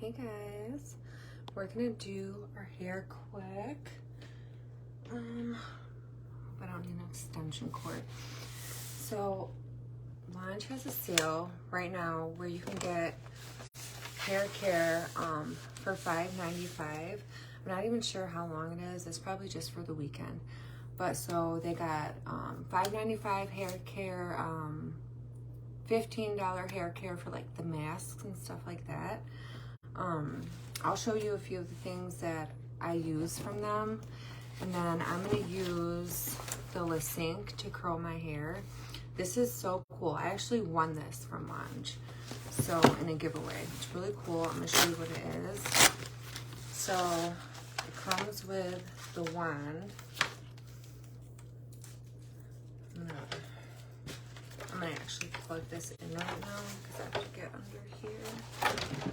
Hey guys, we're gonna do our hair quick. Hope I don't need an extension cord. So Launch has a sale right now where you can get hair care for $5.95. I'm not even sure how long it is. It's probably just for the weekend. But so they got $5.95 hair care, $15 hair care for like the masks and stuff like that. I'll show you a few of the things that I use from them, and then I'm gonna use the LeSync to curl my hair. This is so cool. I actually won this from Launch, so in a giveaway. It's really cool. I'm gonna show you what it is. So it comes with the wand. I'm gonna actually plug this in right now because I have to get under here.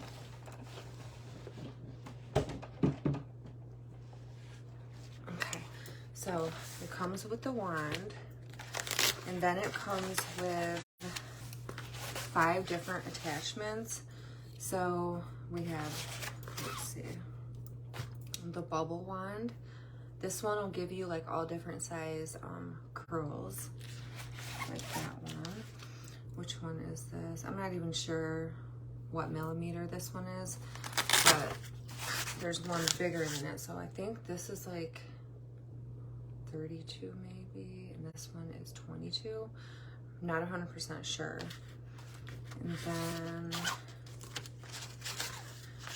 So it comes with the wand, and then it comes with 5 different attachments. So we have, let's see, the bubble wand. This one will give you like all different size curls, like that one. Which one is this? I'm not even sure what millimeter this one is, but there's one bigger than it. So I think this is like 32 maybe, and this one is 22. I'm not 100% sure. And then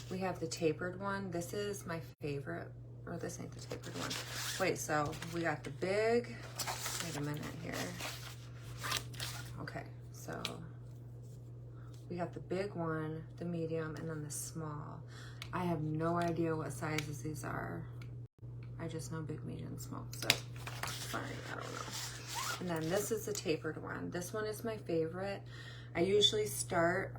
we have the tapered one. This is my favorite, or this ain't the tapered one. Wait, so we got the big, wait a minute here. Okay, so we got the big one, the medium, and then the small. I have no idea what sizes these are. I just know big, medium, small, so fine, I don't know. And then this is the tapered one. This one is my favorite. I usually start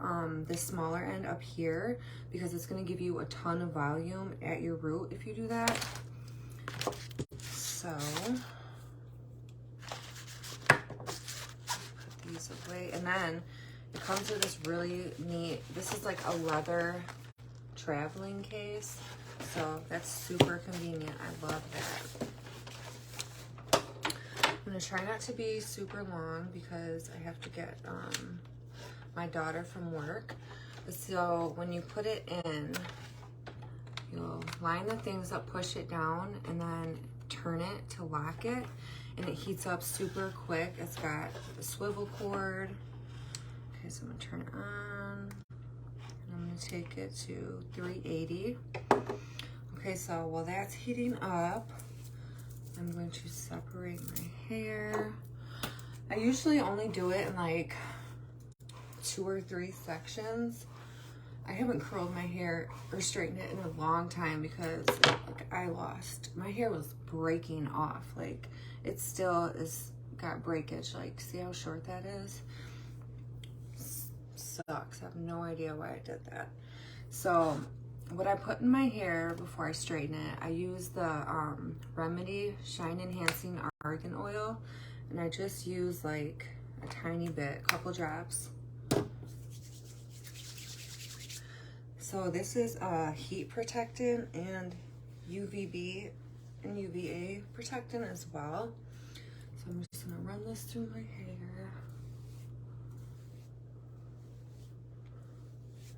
the smaller end up here because it's gonna give you a ton of volume at your root if you do that. So, put these away. And then it comes with this really neat, this is like a leather traveling case. So that's super convenient. I love that. I'm gonna try not to be super long because I have to get my daughter from work. So when you put it in, you'll line the things up, push it down, and then turn it to lock it. And it heats up super quick. It's got a swivel cord. Okay, so I'm gonna turn it on. And I'm gonna take it to 380. Okay, so while that's heating up, I'm going to separate my hair. I usually only do it in like 2 or 3 sections. I haven't curled my hair or straightened it in a long time because like, my hair was breaking off. Like it still is got breakage. Like see how short that is? Sucks. I have no idea why I did that. So what I put in my hair before I straighten it, I use the Remedy Shine Enhancing Argan Oil, and I just use like a tiny bit, a couple drops. So this is heat protectant and UVB and UVA protectant as well. So I'm just gonna run this through my hair.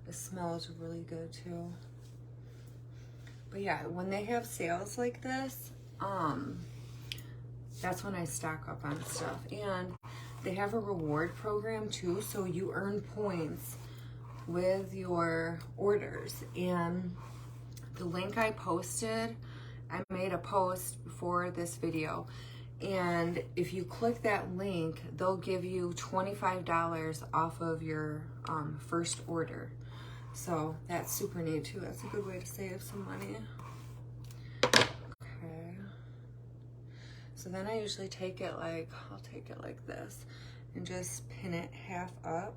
It smells really good too. But yeah, when they have sales like this, that's when I stock up on stuff. And they have a reward program too, so you earn points with your orders. And the link I posted, I made a post before this video. And if you click that link, they'll give you $25 off of your first order. So that's super neat too. That's a good way to save some money. Okay. So then I usually take it like, I'll take it like this and just pin it half up.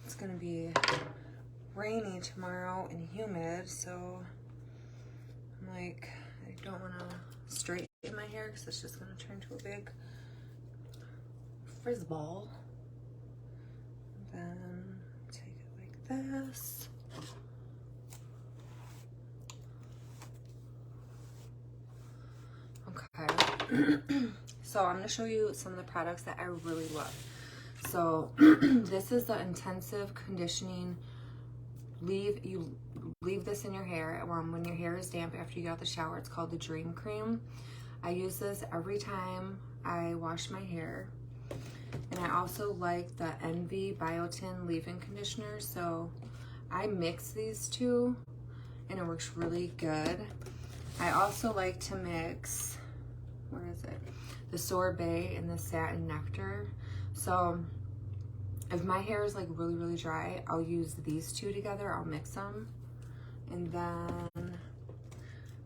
It's gonna be rainy tomorrow and humid, so I'm like, I don't wanna straighten in my hair because it's just going to turn to a big frizz ball. Then take it like this. Okay. So I'm going to show you some of the products that I really love. So this is the intensive conditioning. You leave this in your hair when your hair is damp after you get out the shower. It's called the Dream Cream. I use this every time I wash my hair. And I also like the Envy Biotin leave-in conditioner. So I mix these two and it works really good. I also like to mix, where is it? The Sorbet and the Satin Nectar. So if my hair is like really, really dry, I'll use these two together. I'll mix them. And then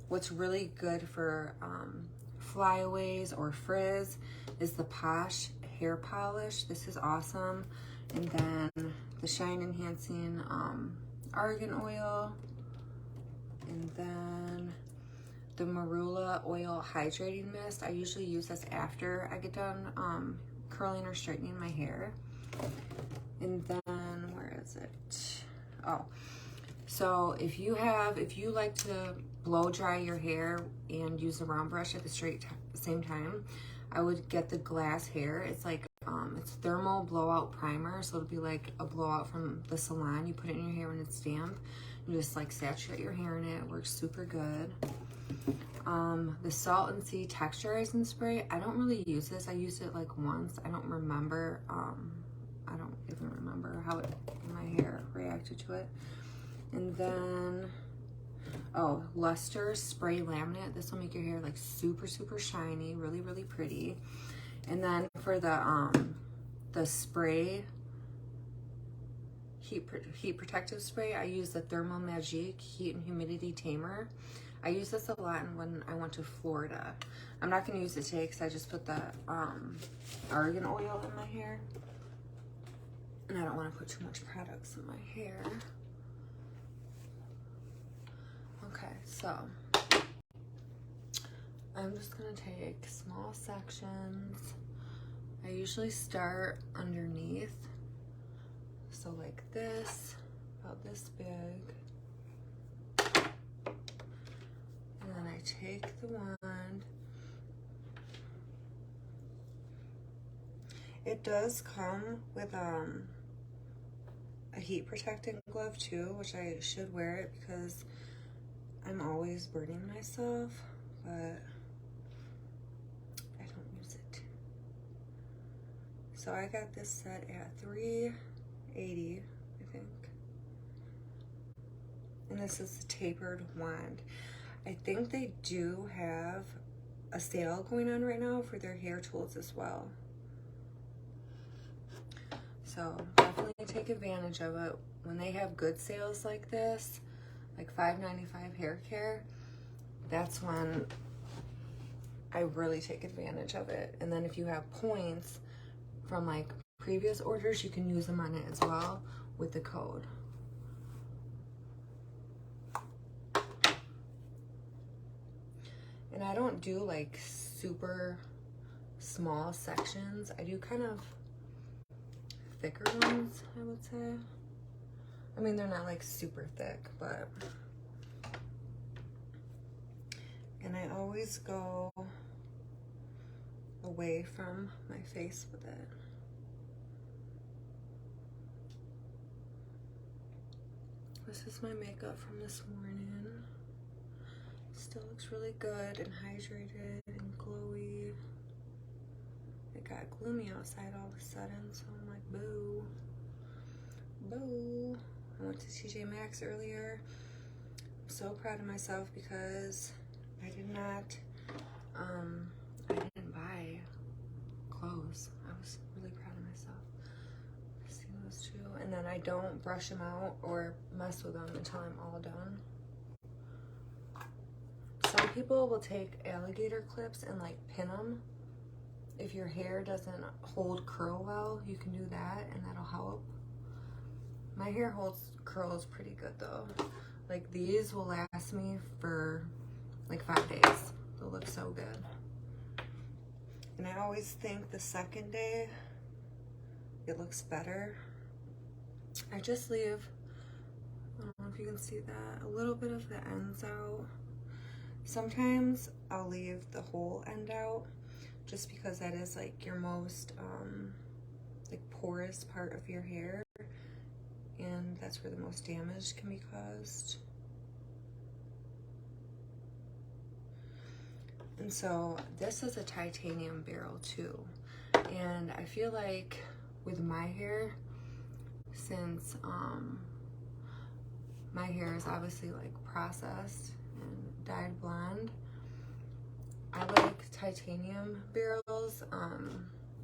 what's really good for flyaways or frizz is the Posh hair polish. This is awesome. And then the Shine Enhancing Argan Oil. And then the Marula Oil Hydrating Mist. I usually use this after I get done curling or straightening my hair. And then, where is it? Oh, so if you like to blow dry your hair and use the round brush at the same time, I would get the Glass Hair. It's like, it's thermal blowout primer. So it'll be like a blowout from the salon. You put it in your hair when it's damp. You just like saturate your hair in it. It works super good. The Salt and Sea Texturizing Spray. I don't really use this. I used it like once. I don't remember. I don't even remember how my hair reacted to it. And then, oh, Luster Spray Laminate. This will make your hair like super, super shiny, really, really pretty. And then for the spray, heat protective spray, I use the Thermal Magic Heat and Humidity Tamer. I use this a lot when I went to Florida. I'm not going to use it today because I just put the argan oil in my hair. And I don't want to put too much products in my hair. Okay, so I'm just going to take small sections. I usually start underneath. So like this, about this big. And then I take the wand. It does come with a heat protecting glove too, which I should wear it because I'm always burning myself, but I don't use it. So I got this set at $3.80, I think. And this is the tapered wand. I think they do have a sale going on right now for their hair tools as well. So definitely take advantage of it. When they have good sales like this, like $5.95 hair care, that's when I really take advantage of it. And then if you have points from like previous orders, you can use them on it as well with the code. And I don't do like super small sections. I do kind of thicker ones, I would say. I mean, they're not like super thick, but, and I always go away from my face with it. This is my makeup from this morning. Still looks really good and hydrated and glowy. It got gloomy outside all of a sudden, so I'm like, boo. Boo. I went to TJ Maxx earlier. I'm so proud of myself because I didn't buy clothes. I was really proud of myself. See those two? And then I don't brush them out or mess with them until I'm all done. Some people will take alligator clips and like pin them. If your hair doesn't hold curl well, you can do that and that'll help. My hair holds curls pretty good though. Like these will last me for like 5 days. They'll look so good. I always think the second day it looks better. I just leave, I don't know if you can see that, a little bit of the ends out. Sometimes I'll leave the whole end out just because that is like your most like porous part of your hair, and that's where the most damage can be caused. And so this is a titanium barrel too, and I feel like with my hair, since my hair is obviously like processed and dyed blonde, I like titanium barrels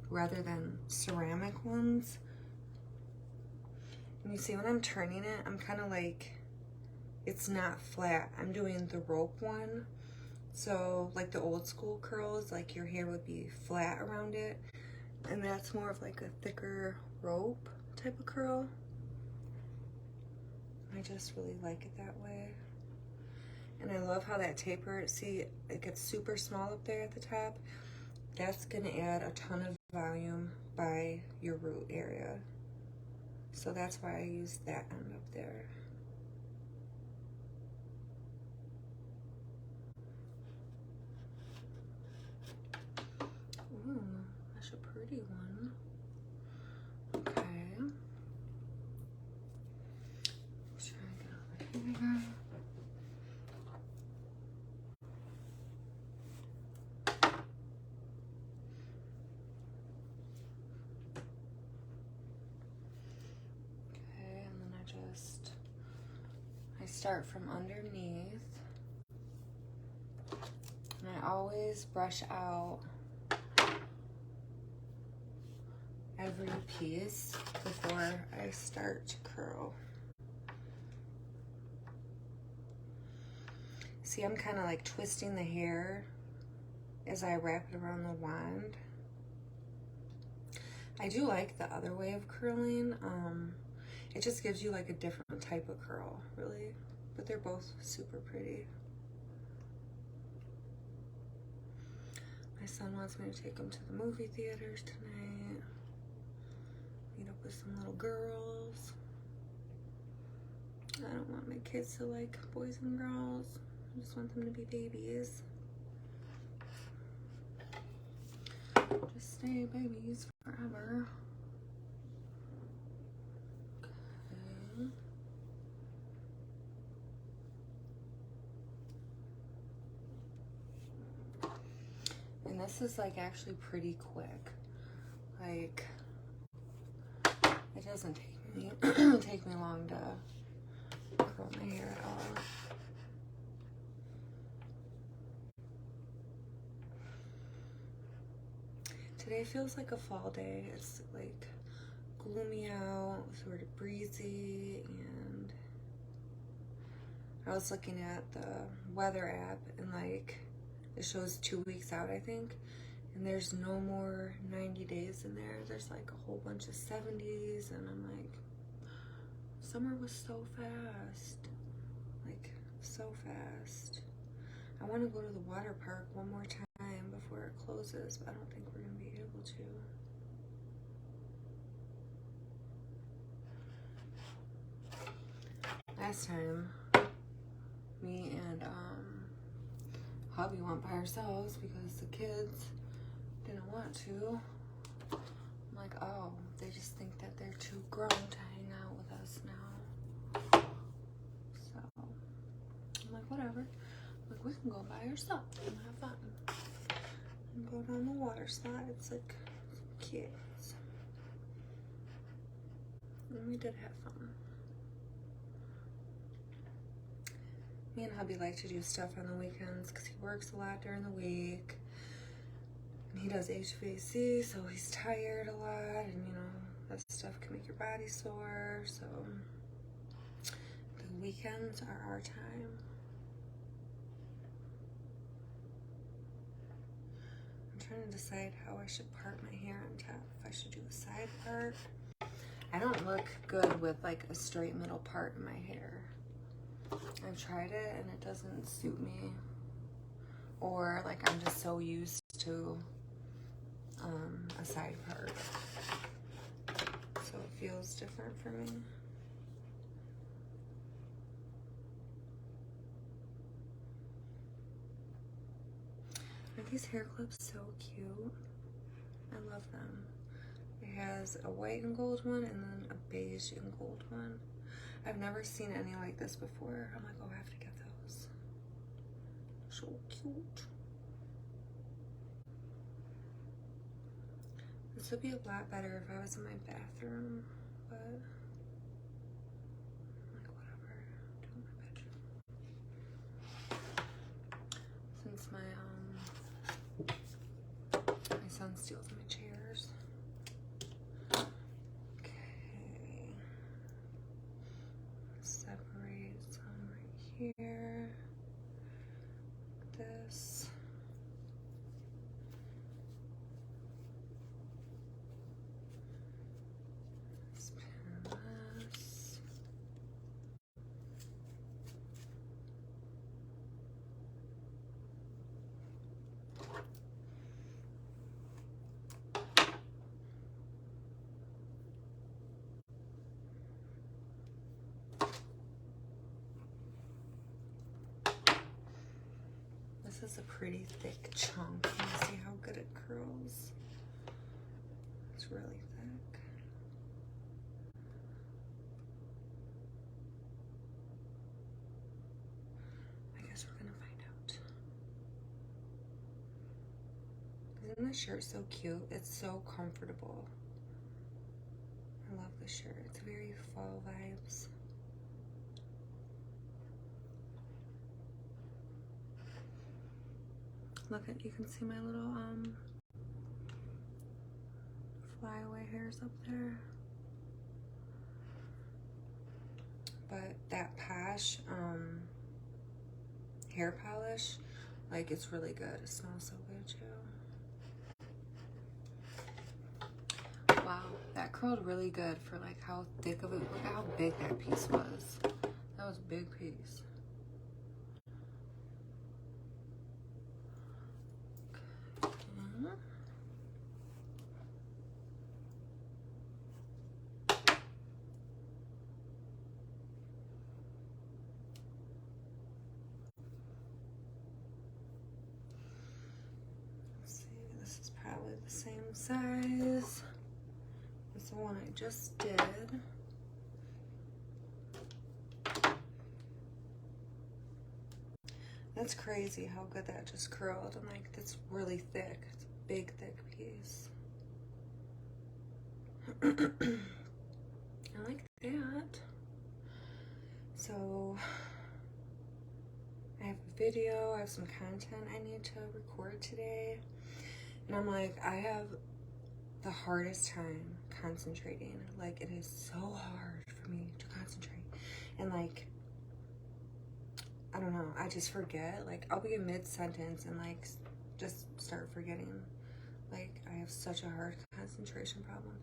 rather than ceramic ones. And you see when I'm turning it, I'm kind of like, it's not flat. I'm doing the rope one. So like the old school curls, like your hair would be flat around it. And that's more of like a thicker rope type of curl. I just really like it that way. And I love how that taper, see, it gets super small up there at the top. That's gonna add a ton of volume by your root area. So that's why I use that end up there. Ooh, that's a pretty one. Okay. Try to get over here. Okay, and then I start from underneath. And I always brush out every piece before I start to curl. See, I'm kind of like twisting the hair as I wrap it around the wand. I do like the other way of curling. It just gives you like a different type of curl, really. But they're both super pretty. My son wants me to take him to the movie theaters tonight. Meet up with some little girls. I don't want my kids to like boys and girls. I just want them to be babies. Just stay babies forever. Okay. And this is like actually pretty quick. Like, it doesn't take me long to curl my hair at all. Today feels like a fall day. It's like gloomy out, sort of breezy, and I was looking at the weather app and like it shows 2 weeks out, I think, and there's no more 90 days in there. There's like a whole bunch of 70s, and I'm like, summer was so fast, like so fast. I want to go to the water park one more time before it closes, but I don't think we're going to be able to. Last time, me and hubby went by ourselves because the kids didn't want to. I'm like, oh, they just think that they're too grown to hang out with us now. So, I'm like, whatever. Like, we can go by ourselves and have fun. And go down the water slides like kids. And we did have fun. Me and hubby like to do stuff on the weekends because he works a lot during the week. And he does HVAC, so he's tired a lot, and you know, that stuff can make your body sore. So the weekends are our time. I'm trying to decide how I should part my hair on top. If I should do a side part. I don't look good with like a straight middle part in my hair. I've tried it and it doesn't suit me. Or like I'm just so used to a side part. So it feels different for me. Aren't these hair clips so cute? I love them. It has a white and gold one and then a beige and gold one. I've never seen any like this before. I'm like, oh, I have to get those. So cute. This would be a lot better if I was in my bathroom, but I'm like, whatever. Do it in my bedroom. Since my son steals my chairs. Okay. Separate some right here. This. This is a pretty thick chunk. Can you see how good it curls? It's really thick. I guess we're gonna find out. Isn't this shirt so cute? It's so comfortable. I love this shirt. It's very fall vibes. Look at, you can see my little flyaway hairs up there. But that Posh hair polish, like, it's really good. It smells so good too. Wow, that curled really good for like how thick of it. Look at how big that piece was. That was a big piece. The same size as the one I just did. That's crazy how good that just curled. And like, that's really thick. It's a big, thick piece. I like that. So I have a video, I have some content I need to record today. And I'm like, I have the hardest time concentrating. Like, it is so hard for me to concentrate. And like, I don't know, I just forget. Like, I'll be in mid-sentence and like, just start forgetting. Like, I have such a hard concentration problem.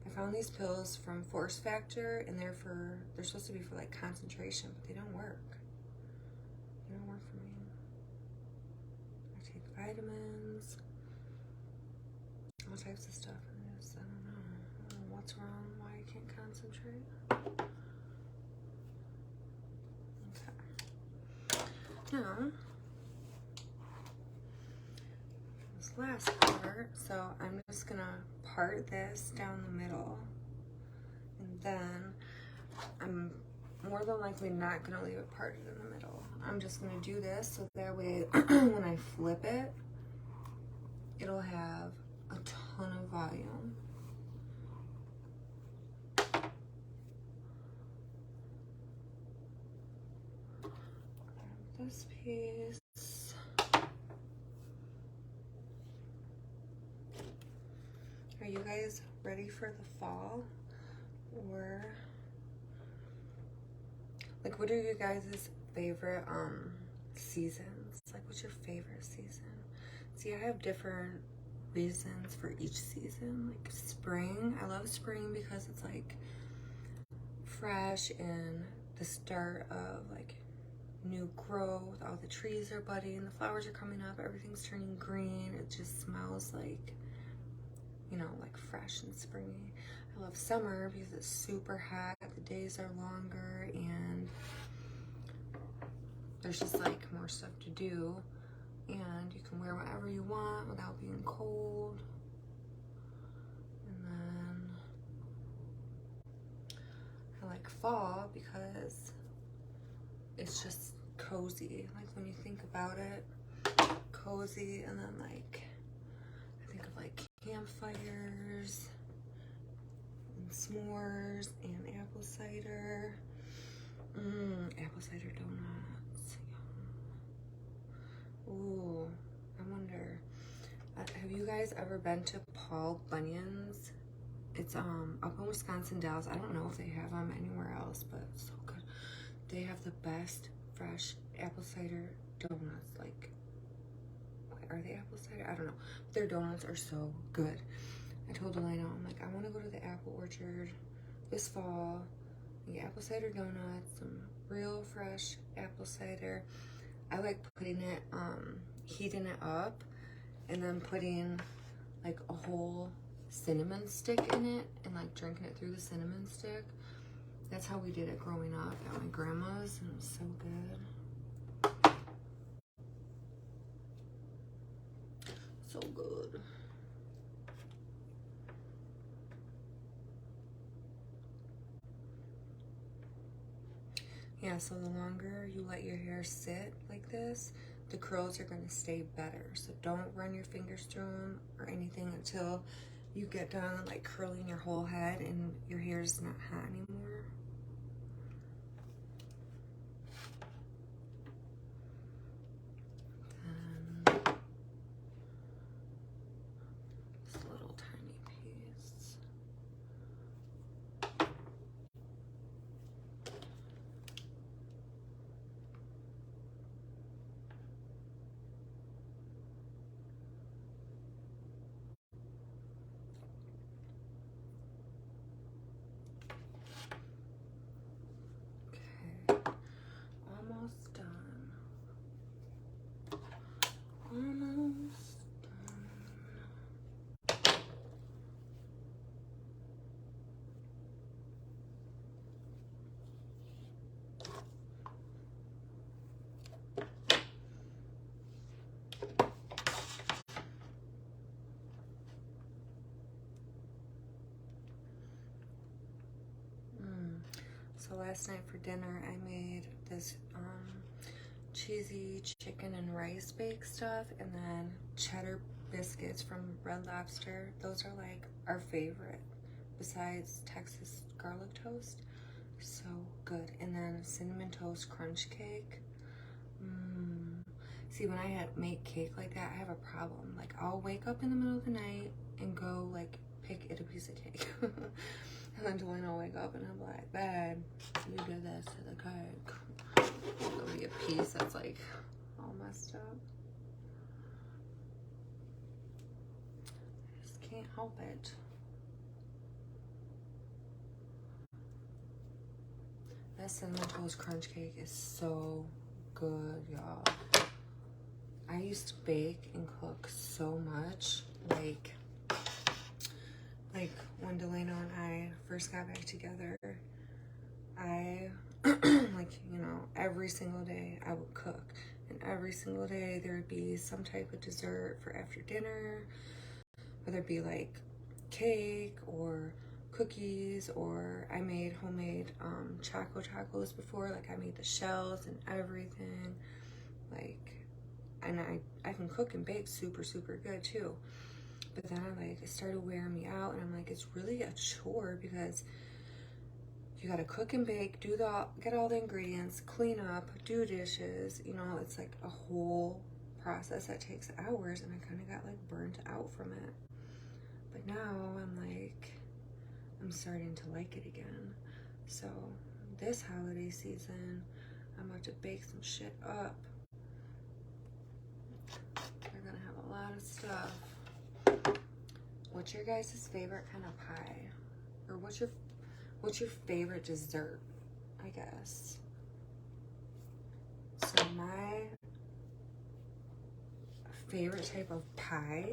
I found these pills from Force Factor and they're supposed to be for like concentration, but they don't work. They don't work for me. I take vitamins. All types of stuff in this. I don't know what's wrong, why I can't concentrate. Okay. Now, this last part, so I'm just gonna part this down the middle, and then I'm more than likely not gonna leave it parted in the middle. I'm just gonna do this so that way when I flip it, it'll have a ton of volume. Grab this piece. Are you guys ready for the fall? Or like, what are you guys' favorite seasons? Like, what's your favorite season? See, I have different reasons for each season. Like spring, I love spring because it's like fresh and the start of like new growth. All the trees are budding, the flowers are coming up, everything's turning green. It just smells like you know, like fresh and springy. I love summer because it's super hot, the days are longer, and there's just like more stuff to do, and you can wear whatever you want without being cold. And then I like fall because it's just cozy. Like when you think about it, cozy, and then like I think of like campfires and s'mores and apple cider. Apple cider donuts. Ooh, I wonder. Have you guys ever been to Paul Bunyan's? It's up in Wisconsin Dells. I don't know if they have them anywhere else, but it's so good. They have the best fresh apple cider donuts. Like, are they apple cider? I don't know. Their donuts are so good. I told Elena, I'm like, I want to go to the apple orchard this fall and get apple cider donuts, some real fresh apple cider. I like putting it, heating it up, and then putting like a whole cinnamon stick in it and like drinking it through the cinnamon stick. That's how we did it growing up at my grandma's, and it was so good. So good. Yeah, so the longer you let your hair sit like this, the curls are going to stay better. So don't run your fingers through them or anything until you get done like curling your whole head and your hair is not hot anymore. Then this little tiny piece. Almost done. Almost done. So last night for dinner, I made this cheesy chicken and rice bake stuff, and then cheddar biscuits from Red Lobster. Those are like our favorite besides Texas garlic toast. So good. And then cinnamon toast crunch cake. See, when I make cake like that, I have a problem. Like, I'll wake up in the middle of the night and go like pick it a piece of cake. And then Delana will wake up and I'm like, babe, you did this to the cake. It'll be a piece that's like all messed up. I just can't help it. That cinnamon toast crunch cake is so good, y'all. I used to bake and cook so much, like when Delano and I first got back together, I like, you know, every single day I would cook, and every single day there would be some type of dessert for after dinner, whether it be like cake or cookies, or I made homemade Choco Tacos before. Like, I made the shells and everything, like, and I can cook and bake super good too. But then it started wearing me out, and I'm like, it's really a chore because you gotta cook and bake, get all the ingredients, clean up, do dishes, you know, it's like a whole process that takes hours, and I kind of got like burnt out from it. But now I'm starting to like it again. So this holiday season, I'm about to bake some shit up. We're gonna have a lot of stuff. What's your guys' favorite kind of pie? Or what's your favorite dessert, I guess? So my favorite type of pie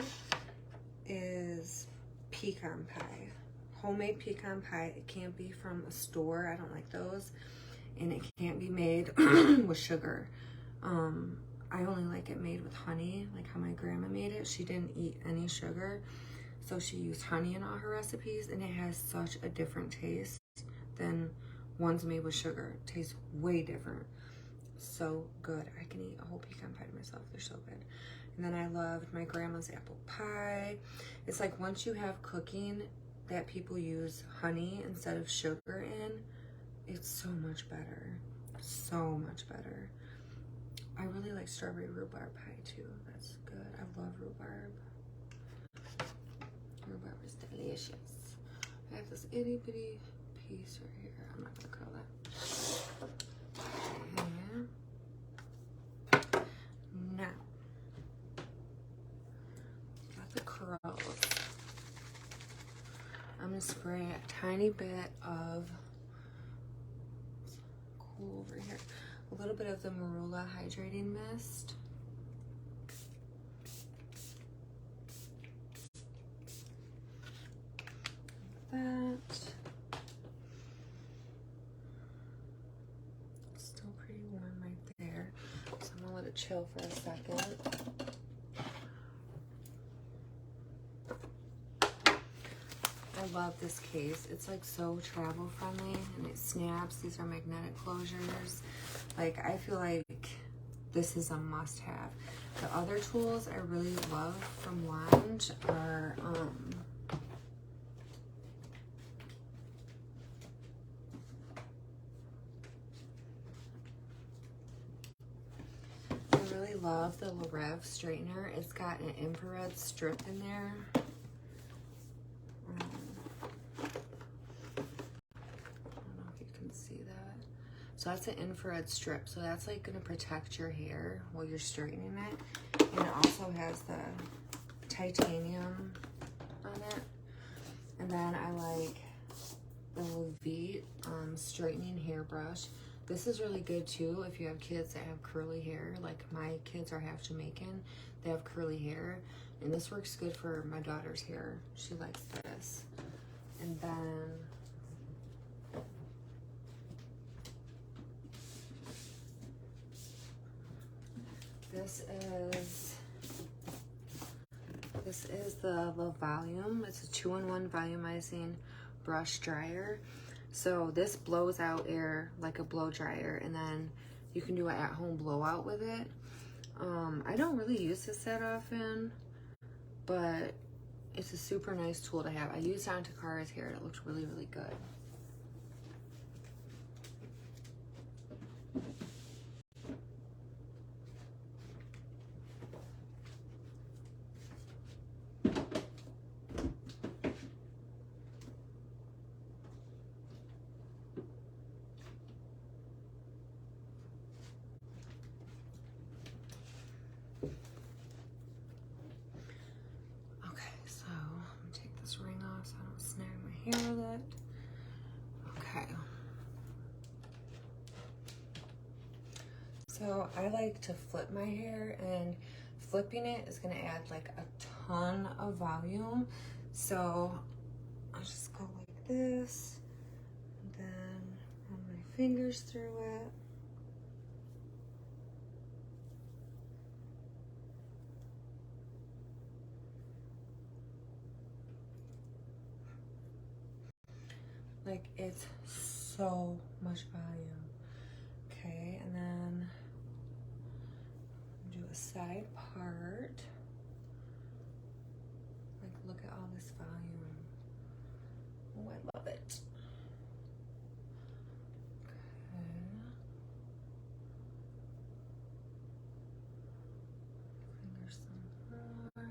is pecan pie. Homemade pecan pie. It can't be from a store. I don't like those. And it can't be made with sugar. I only like it made with honey, like how my grandma made it. She didn't eat any sugar, so she used honey in all her recipes, and it has such a different taste than ones made with sugar. It tastes way different. So good. I can eat a whole pecan pie to myself. They're so good. And then I loved my grandma's apple pie. It's like once you have cooking that people use honey instead of sugar in, it's so much better. So much better. I really like strawberry rhubarb pie too. That's good. I love rhubarb. Rhubarb is delicious. I have this itty bitty piece right here. I'm not gonna curl that. Okay. Now, got the curls. I'm gonna spray a tiny bit of cool over here. A little bit of the Marula Hydrating Mist. That. Still pretty warm right there. So I'm gonna let it chill for a second. I love this case. It's like so travel friendly and it snaps. These are magnetic closures. Like I feel like this is a must have. The other tools I really love from Lounge are I really love the Larev straightener. It's got an infrared strip in there. So that's an infrared strip. So that's like gonna protect your hair while you're straightening it. And it also has the titanium on it. And then I like the Levite straightening hairbrush. This is really good too if you have kids that have curly hair. Like my kids are half Jamaican. They have curly hair. And this works good for my daughter's hair. She likes this. And then this is the La Volume. It's a 2-in-1 volumizing brush dryer. So this blows out air like a blow dryer, and then you can do an at-home blowout with it. I don't really use this that often, but it's a super nice tool to have. I used it on Takara's hair and it looked really, really good. Hair with it. Okay. So I like to flip my hair, and flipping it is gonna add like a ton of volume. So I'll just go like this, and then run my fingers through it. Like it's so much volume. Okay, and then do a side part. Like look at all this volume. Oh, I love it. Okay. There's some more.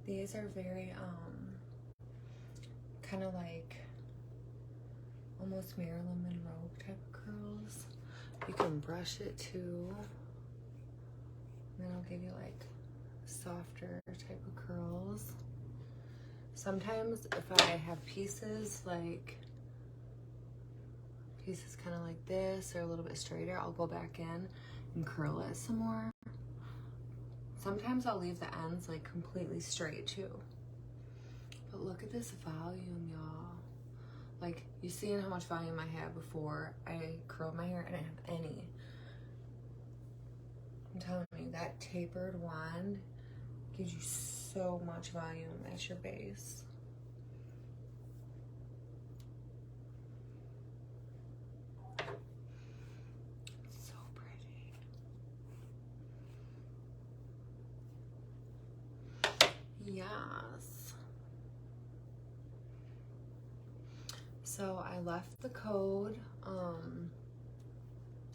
These are very, kind of like almost Marilyn Monroe type of curls. You can brush it too. And then I'll give you like softer type of curls. Sometimes if I have pieces like pieces kind of like this or a little bit straighter, I'll go back in and curl it some more. Sometimes I'll leave the ends like completely straight too. But look at this volume, y'all. Like, you seen how much volume I had before I curled my hair? I didn't have any. I'm telling you, that tapered wand gives you so much volume at your base. So pretty. Yes. So I left the code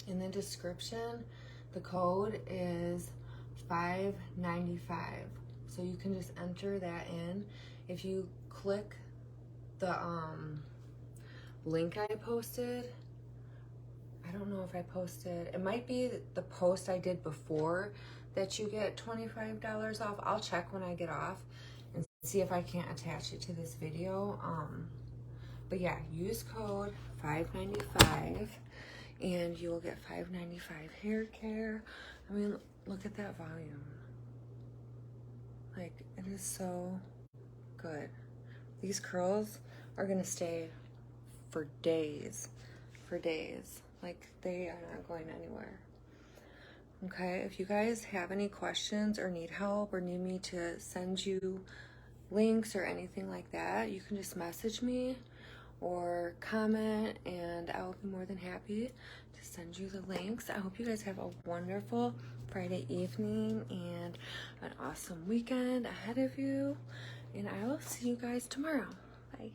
in the description. The code is $5.95. So you can just enter that in. If you click the link I posted, I don't know if I posted, it might be the post I did before that you get $25 off. I'll check when I get off and see if I can't attach it to this video. But yeah, use code $5.95 and you will get $5.95 hair care. I mean, look at that volume. Like, it is so good. These curls are gonna stay for days. For days. Like, they are not going anywhere. Okay, if you guys have any questions or need help or need me to send you links or anything like that, you can just message me or comment and I will be more than happy to send you the links. I hope you guys have a wonderful Friday evening and an awesome weekend ahead of you. And I will see you guys tomorrow. Bye.